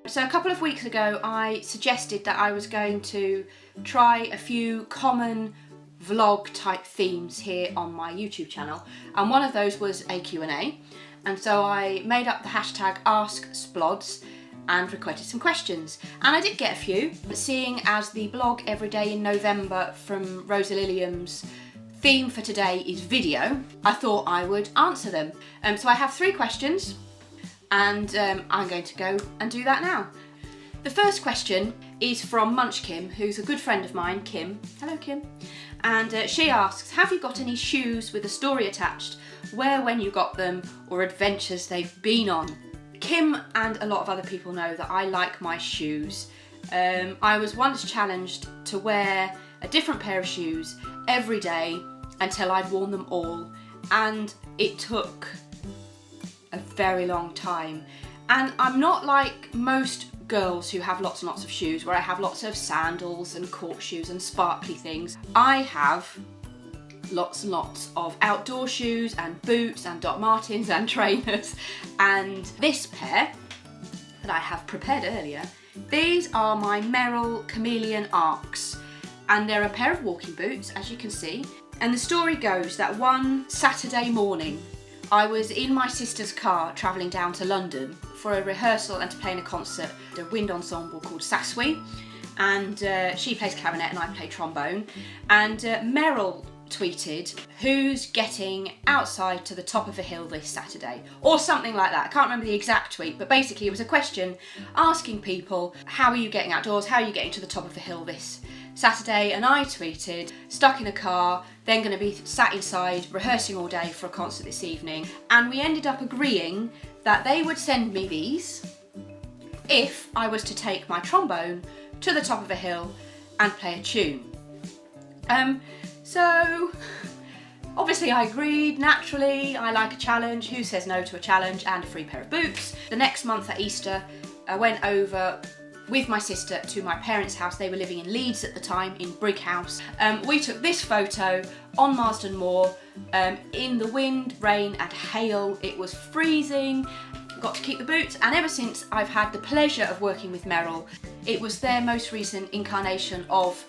So a couple of weeks ago I suggested that I was going to try a few common vlog type themes here on my YouTube channel, and one of those was a Q&A, and so I made up the hashtag Ask Splodz and requested some questions, and I did get a few, but seeing as the blog Every Day in November from Rosa Lilliam's theme for today is video, I thought I would answer them. So I have 3 questions, and I'm going to go and do that now. The first question is from Munch Kim, who's a good friend of mine, Kim. Hello, Kim. And she asks, have you got any shoes with a story attached, where, when you got them, or adventures they've been on? Kim and a lot of other people know that I like my shoes. I was once challenged to wear a different pair of shoes every day until I'd worn them all, and it took a very long time. And I'm not like most girls who have lots and lots of shoes, where I have lots of sandals and court shoes and sparkly things. I have lots and lots of outdoor shoes and boots and Doc Martens and trainers, and this pair that I have prepared earlier, these are my Merrell Chameleon Arcs, and they're a pair of walking boots, as you can see. And the story goes that one Saturday morning I was in my sister's car travelling down to London for a rehearsal and to play in a concert, a wind ensemble called Saswi, and she plays clarinet and I play trombone, and Merrell tweeted, who's getting outside to the top of a hill this Saturday, or something like that. I can't remember the exact tweet, but basically it was a question asking people, how are you getting outdoors, how are you getting to the top of the hill this Saturday? And I tweeted, stuck in a car, then going to be sat inside rehearsing all day for a concert this evening. And we ended up agreeing that they would send me these if I was to take my trombone to the top of a hill and play a tune. So obviously I agreed, naturally. I like a challenge. Who says no to a challenge and a free pair of boots? The next month at Easter, I went over with my sister to my parents' house. They were living in Leeds at the time, in Brig House. We took this photo on Marsden Moor in the wind, rain and hail. It was freezing. Got to keep the boots, and ever since I've had the pleasure of working with Merrell. It was their most recent incarnation of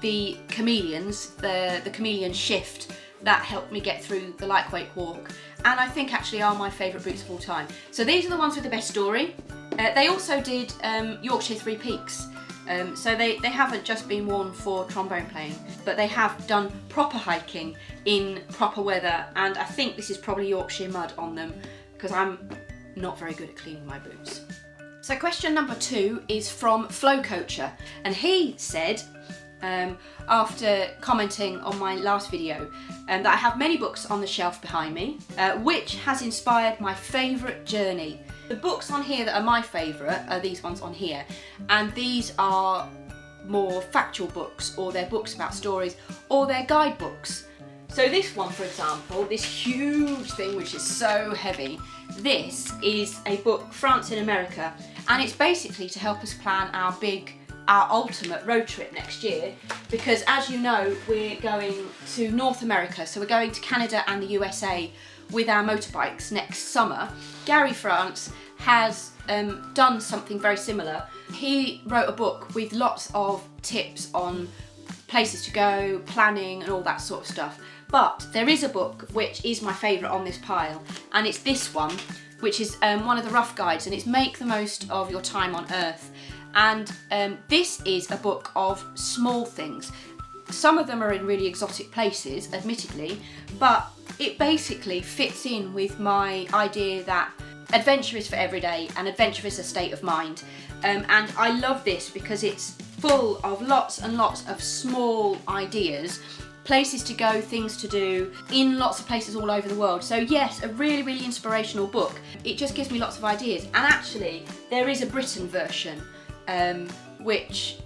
the chameleons, the chameleon shift, that helped me get through the lightweight walk, and I think actually are my favourite boots of all time. So these are the ones with the best story. They also did Yorkshire Three Peaks, so they haven't just been worn for trombone playing, but they have done proper hiking in proper weather, and I think this is probably Yorkshire mud on them, because I'm not very good at cleaning my boots. So question number 2 is from Flow Coacher, and he said, after commenting on my last video, that I have many books on the shelf behind me, which has inspired my favourite journey. The books on here that are my favourite are these ones on here, and these are more factual books, or they're books about stories, or they're guidebooks. So this one, for example, this huge thing which is so heavy, this is a book, France in America, and it's basically to help us plan our ultimate road trip next year, because as you know, we're going to North America, so we're going to Canada and the USA with our motorbikes next summer. Gary France has done something very similar. He wrote a book with lots of tips on places to go, planning and all that sort of stuff. But there is a book which is my favourite on this pile, and it's this one, which is one of the rough guides, and it's Make the Most of Your Time on Earth. And this is a book of small things. Some of them are in really exotic places, admittedly, but it basically fits in with my idea that adventure is for every day and adventure is a state of mind. And I love this because it's full of lots and lots of small ideas, places to go, things to do, in lots of places all over the world. So yes, a really, really inspirational book. It just gives me lots of ideas. And actually, there is a Britain version, which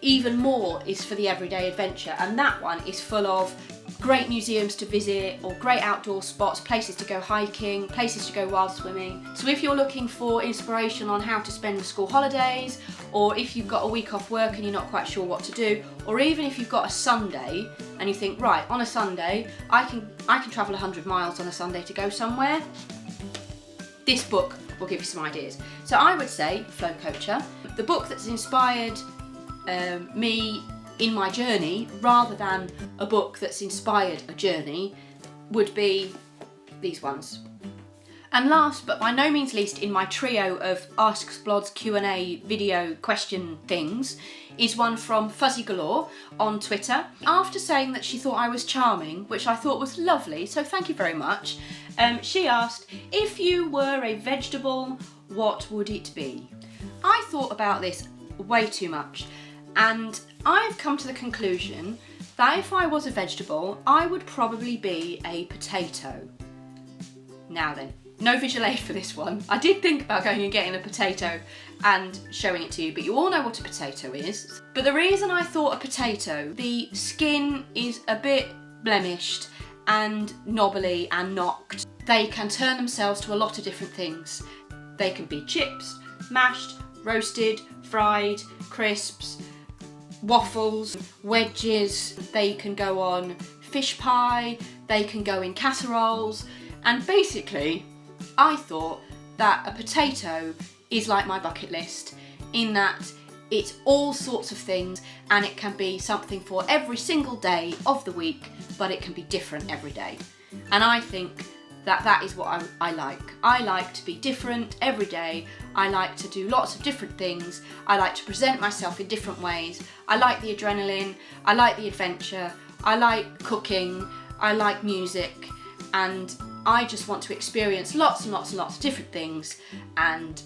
even more is for the everyday adventure, and that one is full of great museums to visit, or great outdoor spots, places to go hiking, places to go wild swimming. So if you're looking for inspiration on how to spend the school holidays, or if you've got a week off work and you're not quite sure what to do, or even if you've got a Sunday and you think, right, on a Sunday I can travel 100 miles on a Sunday to go somewhere, this book will give you some ideas. So I would say Flow Coacher. The book that's inspired me in my journey, rather than a book that's inspired a journey, would be these ones. And last but by no means least in my trio of Ask Splodz Q&A video question things is one from Fuzzy Galore on Twitter. After saying that she thought I was charming, which I thought was lovely, so thank you very much, she asked, if you were a vegetable, what would it be? I thought about this way too much, and I've come to the conclusion that if I was a vegetable, I would probably be a potato. Now then, no visual aid for this one. I did think about going and getting a potato and showing it to you, but you all know what a potato is. But the reason I thought a potato, the skin is a bit blemished and knobbly and knocked. They can turn themselves to a lot of different things. They can be chips, mashed, roasted, fried, crisps, waffles, wedges. They can go on fish pie, they can go in casseroles, and basically I thought that a potato is like my bucket list in that it's all sorts of things and it can be something for every single day of the week, but it can be different every day. And I think that that is what I like. I like to be different every day. I like to do lots of different things. I like to present myself in different ways. I like the adrenaline. I like the adventure. I like cooking. I like music. And I just want to experience lots and lots and lots of different things, and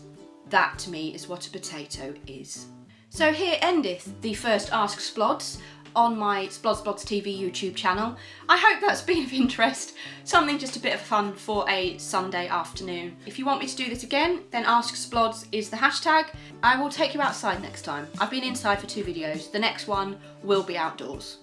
that to me is what a potato is. So here endeth the first Ask Splodz on my Splodz Blogz TV YouTube channel. I hope that's been of interest, something just a bit of fun for a Sunday afternoon. If you want me to do this again, then Ask Splodz is the hashtag. I will take you outside next time. I've been inside for 2 videos, the next one will be outdoors.